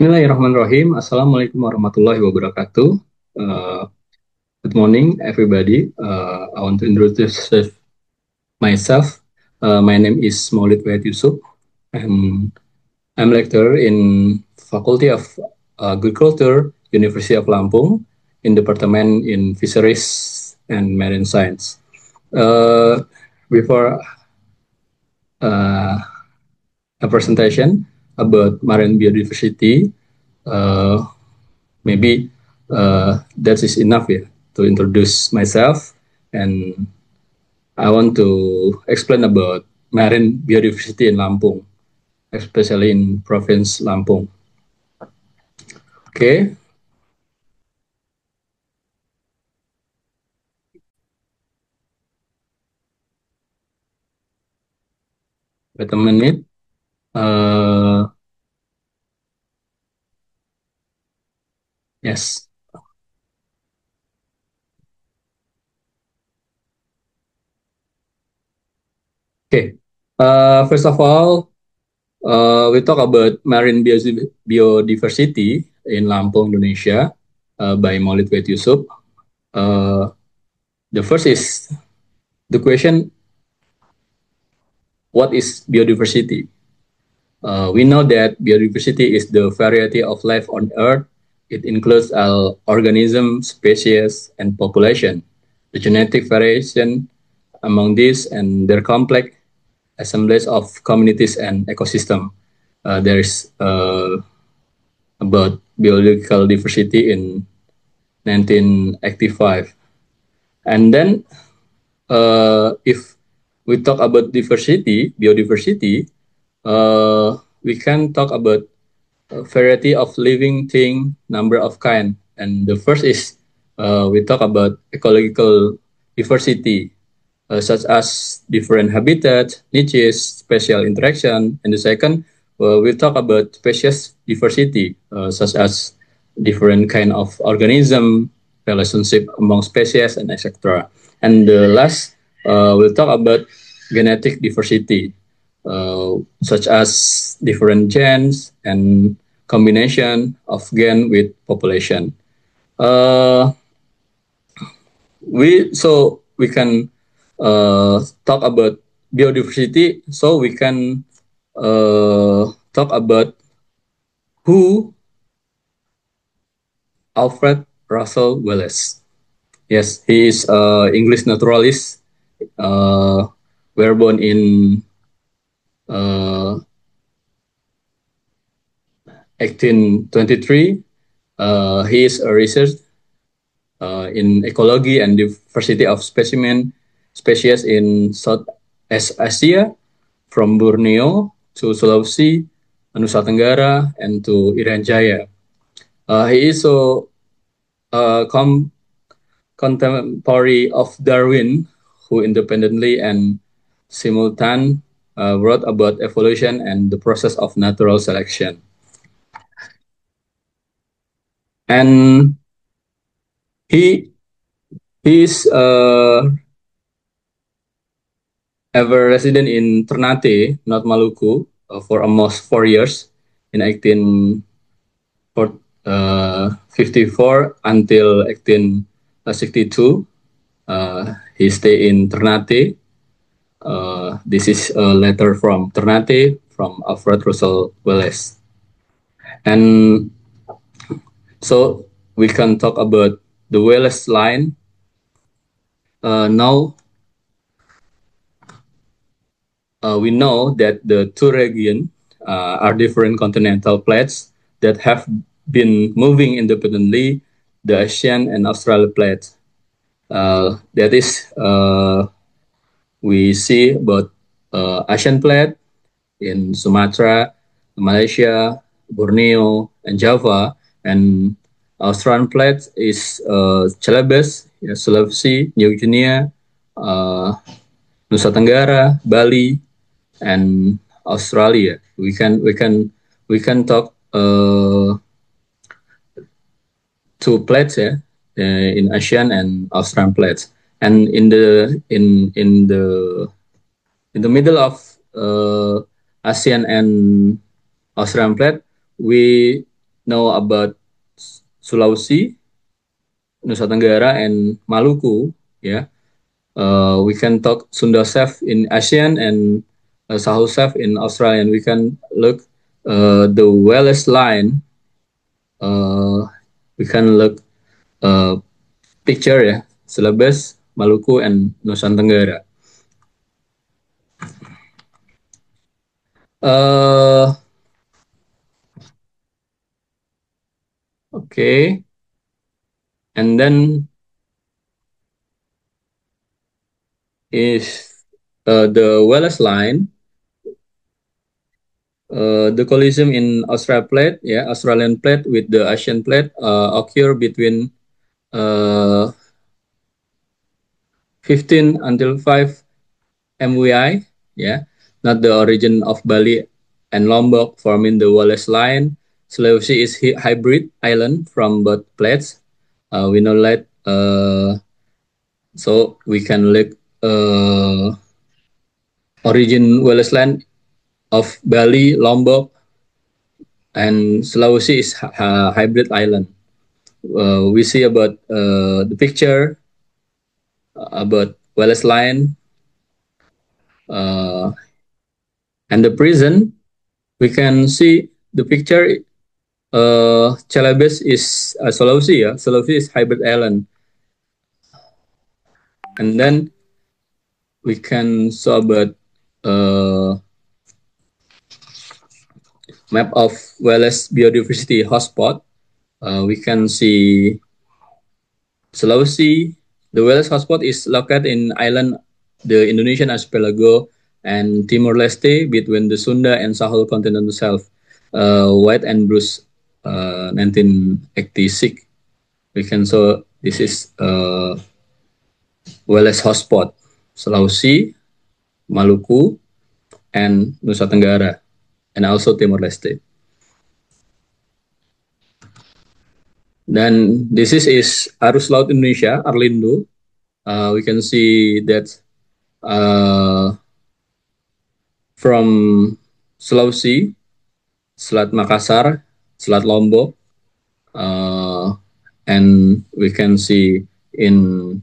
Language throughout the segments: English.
Bismillahirrahmanirrahim. Assalamualaikum warahmatullahi wabarakatuh. Uh, Good morning, everybody. I want to introduce myself. My name is Maulid Wahid Yusuf, and I'm lecturer in Faculty of Agriculture, University of Lampung, in Department in Fisheries and Marine Science. Before uh, a presentation about marine biodiversity, uh, maybe that is enough, yeah, to introduce myself, and I want to explain about marine biodiversity in Lampung, especially in province Lampung. Okay, wait a minute. Yes. Okay. First of all, we talk about marine biodiversity in Lampung, Indonesia, by Maulid Wahid Yusuf. Uh, the first is the question: what is biodiversity? We know that biodiversity is the variety of life on Earth. It includes all organisms, species, and population. The genetic variation among these and their complex assemblage of communities and ecosystem. There is about biological diversity in 1985. And then if we talk about biodiversity, we can talk about a variety of living thing, number of kind. And the first is we talk about ecological diversity, such as different habitat, niches, spatial interaction. And the second, we talk about species diversity, such as different kind of organism, relationship among species, and etc. And the last, we'll talk about genetic diversity, such as different genes and combination of gen with population. Uh, we can talk about biodiversity. So we can talk about who Alfred Russel Wallace. Yes, he is English naturalist. Were born in uh, 1823. He is a research in ecology and diversity of specimen species in Southeast Asia, from Borneo to Sulawesi, Nusa Tenggara, and to Irian Jaya. He is so contemporary of Darwin, who independently and simultaneously wrote about evolution and the process of natural selection. And he is ever resident in Ternate, North Maluku, for almost 4 years in 1854 until 1862. He stayed in Ternate. This is a letter from Ternate from Alfred Russel Wallace. And so we can talk about the Wallace line. Now we know that the two regions are different continental plates that have been moving independently, the Asian and Australian plates. That is, we see about Asian plate in Sumatra, Malaysia, Borneo, and Java, and Australian plate is Celebes, Sulawesi, New Guinea, uh, Nusa Tenggara, Bali, and Australia. We can talk two plates, yeah, in Asian and Australian plates, and in the middle of uh, Asian and Australian plate, we know about Sulawesi, Nusa Tenggara, and Maluku, yeah, we can talk Sunda Chef in Asian and Saho Chef in Australian. We can look the Wales line. We can look picture ya, Celebes, Maluku, and Nusa Tenggara. Okay, and then is the Wales line, the collision in Australian plate with the Asian plate occur between uh, 15 until 5 MWI, yeah, not the origin of Bali and Lombok forming the Wallace Line. Sulawesi is hybrid island from both plates. We know that, so we can look origin Wallace Line of Bali, Lombok, and Sulawesi is hybrid island. We see about the picture about Wallace Line uh, and the prison. We can see the picture. Celebes is Sulawesi, yeah. Sulawesi is hybrid island, and then we can saw about map of Wales biodiversity hotspot. We can see Sulawesi. The Wales hotspot is located in island, the Indonesian archipelago, and Timor Leste between the Sunda and Sahel continental shelf. White and Bruce, 1986. We can show this is Wales hotspot, Sulawesi, Maluku, and Nusa Tenggara, and also Timor Leste. Then this is Arus Laut Indonesia, Arlindo. We can see that from Sulawesi, Selat Makassar, Selat Lombok, and we can see in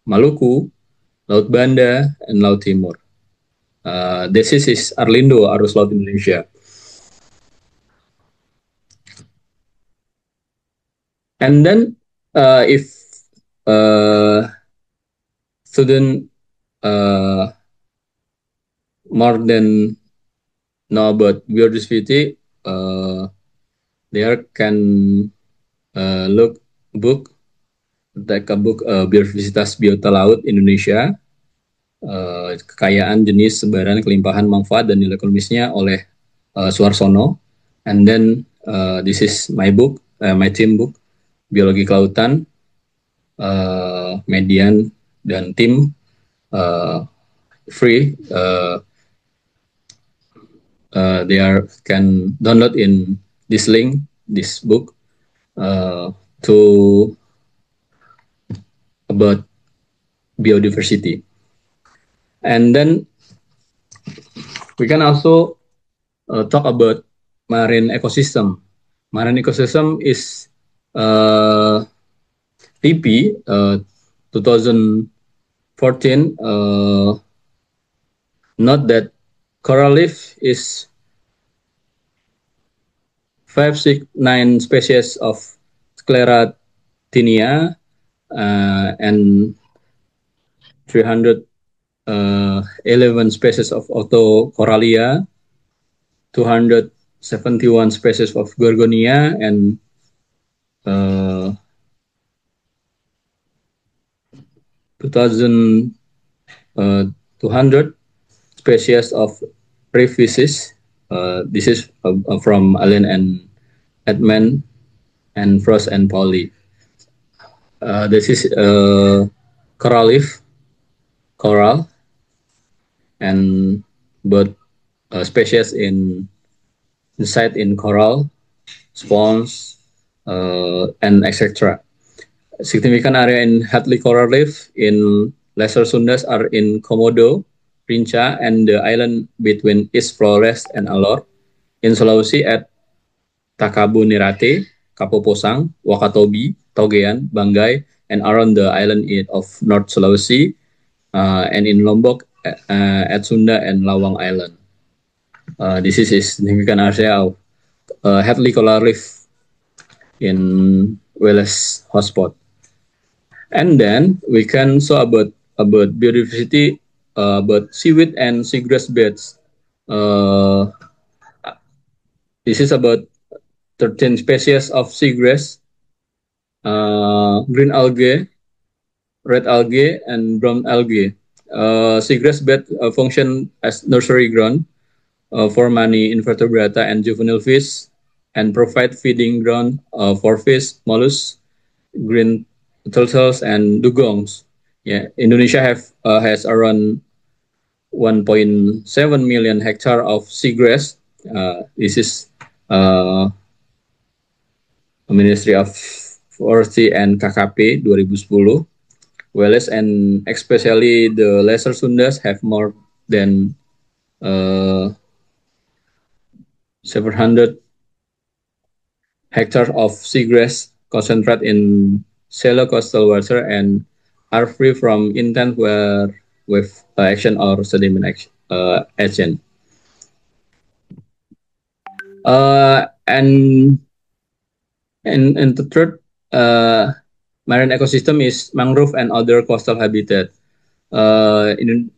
Maluku, Laut Banda, and Laut Timur. This is Arlindo, Arus Laut Indonesia. And then if student more than know about biodiversity, they can look book, like a book Biodiversitas Biota Laut Indonesia, kekayaan jenis sebaran kelimpahan manfaat dan nilai ekonomisnya oleh Suarsono. And then this is my book, my team book, Biologi Kelautan, Median dan tim, free. They can download in this link, this book, to about biodiversity. And then we can also talk about marine ecosystem. Marine ecosystem is TP 2014. Note that coral reef is 569 species of Sclerotinia and 311 species of Autocorallia, 271 species of Gorgonia, and 2,200 species of reef fishes. This is from Allen and Edman and Frost and Polly. This is coral reef, coral, and both species inside in coral, spawns, and etc. Significant area in Hadley Coral Reef in Lesser Sundas are in Komodo, Rinca, and the island between East Flores and Alor. In Sulawesi at Takabu Nirate, Kapoposang, Wakatobi, Togean, Bangai, and around the island of North Sulawesi, and in Lombok, at Sunda and Lawang Island. This is a significant area of heavily coral reef in Wales hotspot. And then we can show about biodiversity, about seaweed and seagrass beds. This is about 13 species of seagrass, green algae, red algae, and brown algae. Seagrass bed function as nursery ground for many invertebrata and juvenile fish, and provide feeding ground for fish, mollusks, green turtles, and dugongs. Yeah, Indonesia has around 1.7 million hectare of seagrass. This is Ministry of Forestry and KKP 2010. Wales and especially the Lesser Sundas have more than 700 hectares of seagrass concentrate in shallow coastal water and are free from intense wear with action or sediment action. And the third marine ecosystem is mangrove and other coastal habitat. In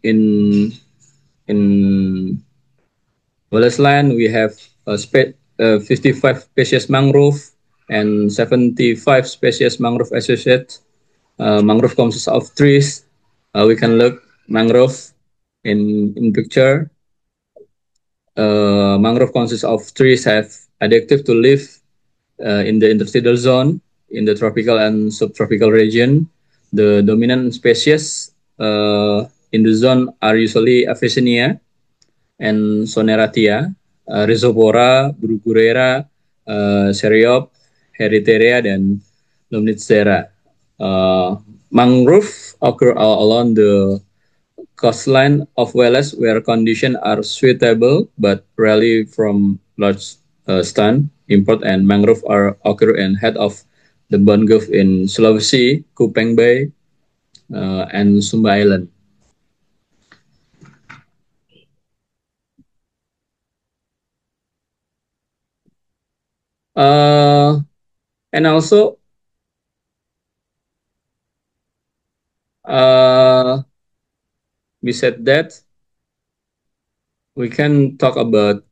Wallace Land, we have 55 species mangrove and 75 species mangrove associates. Mangrove consists of trees. We can look mangrove in picture. Mangrove consists of trees have adapted to live in the intertidal zone in the tropical and subtropical region. The dominant species in the zone are usually Avicennia and Soneratia, Rhizopora, Bruguiera, Seriop, Heriteria, dan Lumnitzdera. Mangrove occur along the coastline of Wales where conditions are suitable but rarely from large stand. Import and mangrove occur in head of the Bangov in Sulawesi, Kupang Bay, and Sumba Island. And also, besides that, we can talk about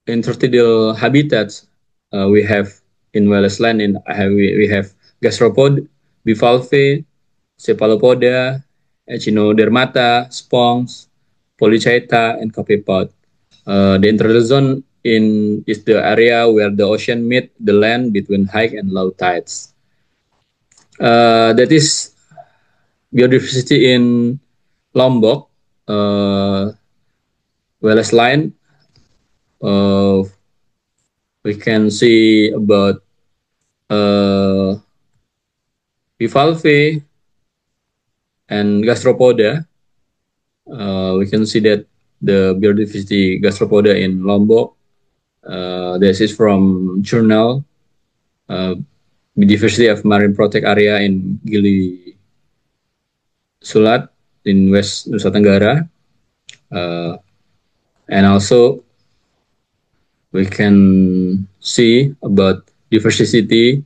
intertidal habitats we have in Wales Land. We have gastropod, bivalve, cephalopoda, echinodermata, sponges, polychaeta, and copepod. The intertidal zone is the area where the ocean meet the land between high and low tides. That is biodiversity in Lombok, Wales Line. We can see about bivalve and gastropoda. We can see that the biodiversity gastropoda in Lombok. This is from journal Biodiversity of Marine Protect Area in Gili Sulat in West Nusa Tenggara. And also we can see about diversity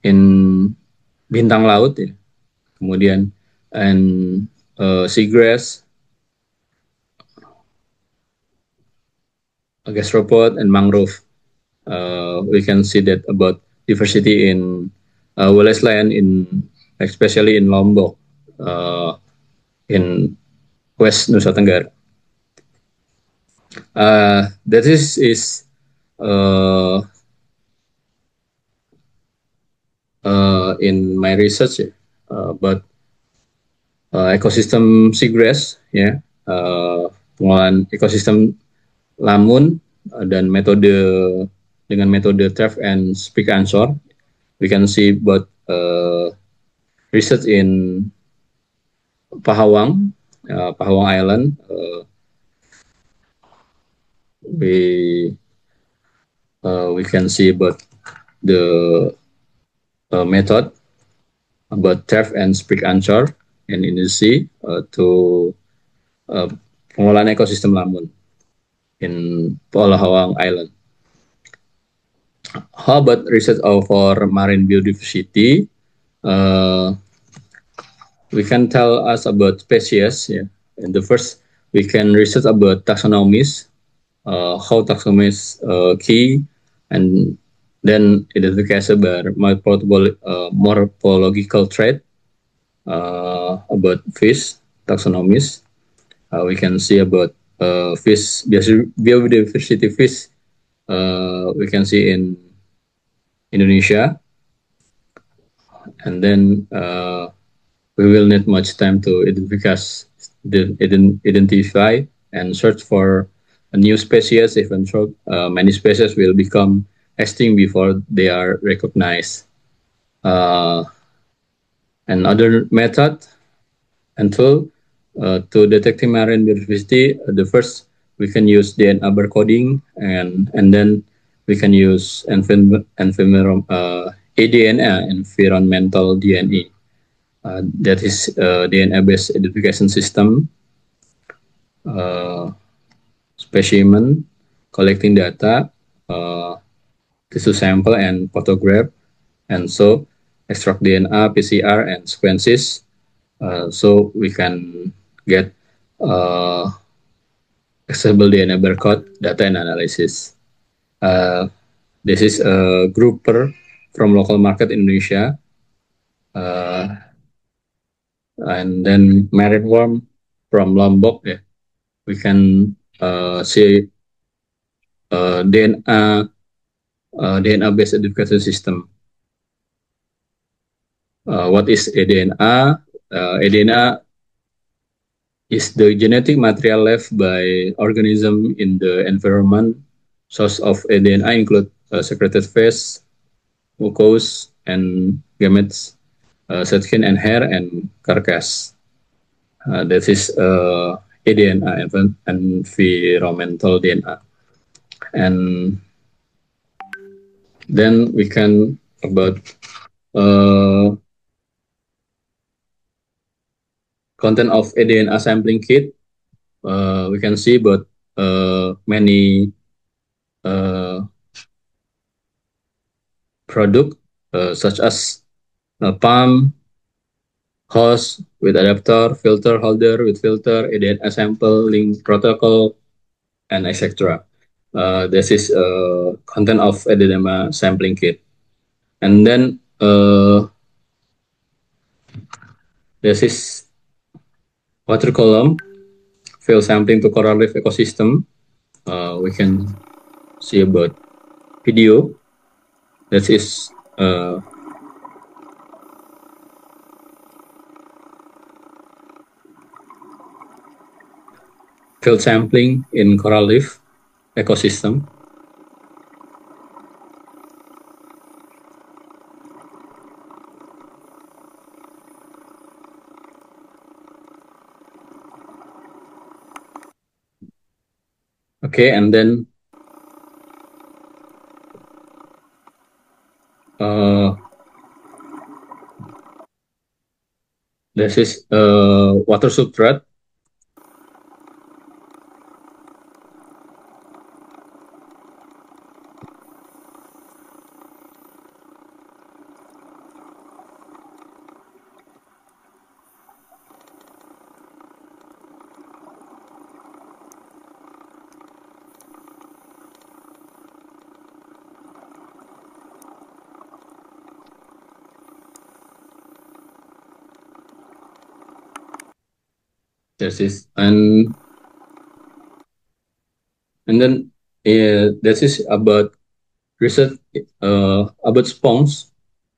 in bintang laut, ya. Kemudian and seagrass, gastropod, and mangrove. We can see that about diversity in Wales Land, especially in Lombok, in West Nusa Tenggara. That is in my research, but ekosistem seagrass, ya, pengolahan ekosistem lamun dan dengan metode TREF and Speak Answer. We can see both research in Pahawang Island. We can see about the method about Turf and Sprig Anchor in Indonesia to uh, pengelolaan ekosistem lamun in Polahawang Island. How about research for marine biodiversity? Uh, we can tell us about species. Yeah. And the first, we can research about taxonomies, how taxonomies key, and then identification by morphological trait about fish taxonomies. We can see about fish biodiversity fish. We can see in Indonesia, and then we will need much time to identify and search for a new species. Even so, many species will become extinct before they are recognized. Another method and tool to detecting marine biodiversity, the first we can use DNA barcoding, and then we can use environmental DNA. That is DNA-based identification system, specimen, collecting data, tissue sample and photograph, and so extract DNA, PCR, and sequences, so we can get accessible DNA barcode data and analysis. This is a grouper from local market in Indonesia, and then marine worm from Lombok. Yeah, we can see DNA based education system. What is eDNA? eDNA is the genetic material left by organism in the environment. Source of eDNA include secreted phase, mucous, and gametes, skin and hair, and carcass. That is eDNA, environmental DNA. And then we can about content of eDNA sampling kit. We can see about many product such as palm, host with adapter, filter holder with filter, eDNA sample, link protocol, and etc. This is content of eDNA sampling kit. And then this is water column, field sampling to coral reef ecosystem. We can see about video. That is field sampling in coral reef ecosystem. Okay, and then this is water substrate. This is and then this is about research about sponge,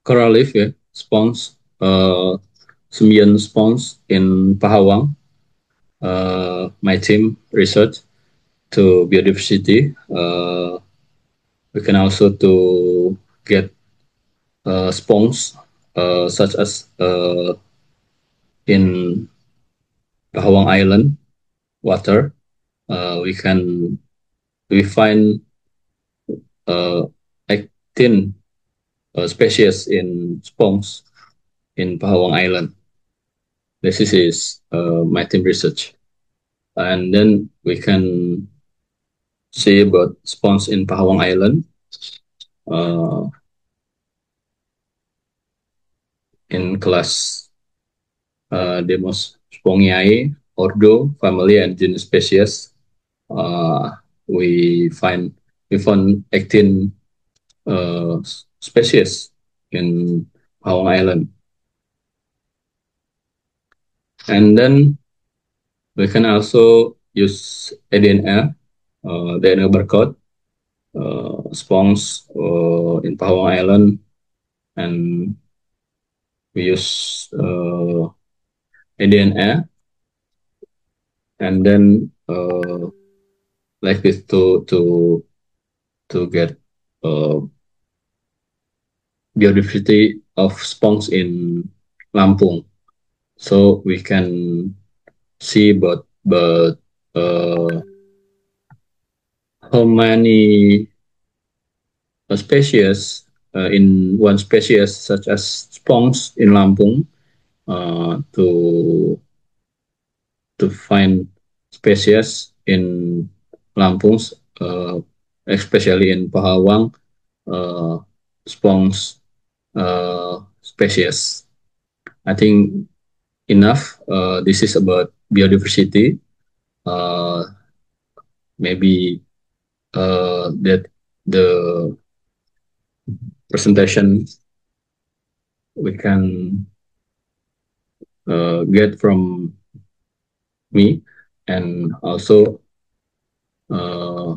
coral reef, yeah, sponge, Symbion sponge in Pahawang. My team research to biodiversity. We can also to get sponge such as in Pahawang Island water. We find actin species in sponge in Pahawang Island. This is my team research, and then we can see about sponge in Pahawang Island uh, in class Demos spongiae, ordo, family, and genus species. Uh, we find we found 18 species in Pahawang Island, and then we can also use ADNA, DNA barcode, sponge in Pahawang Island, and we use ADNA, and then like this to get uh, biodiversity of sponge in Lampung. So we can see but how many species in one species such as sponge in Lampung to find species in Lampung, uh, especially in Pahawang, uh, sponge species. I think enough. This is about biodiversity. Uh, Maybe that the presentation we can get from me, and also uh,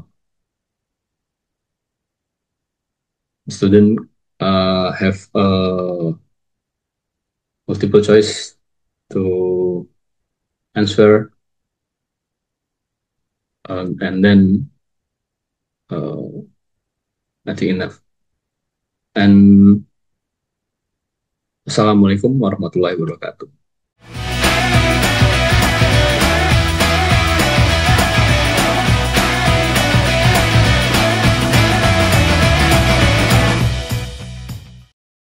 student have multiple choice to answer, and then uh, I think enough. And Assalamualaikum warahmatullahi wabarakatuh.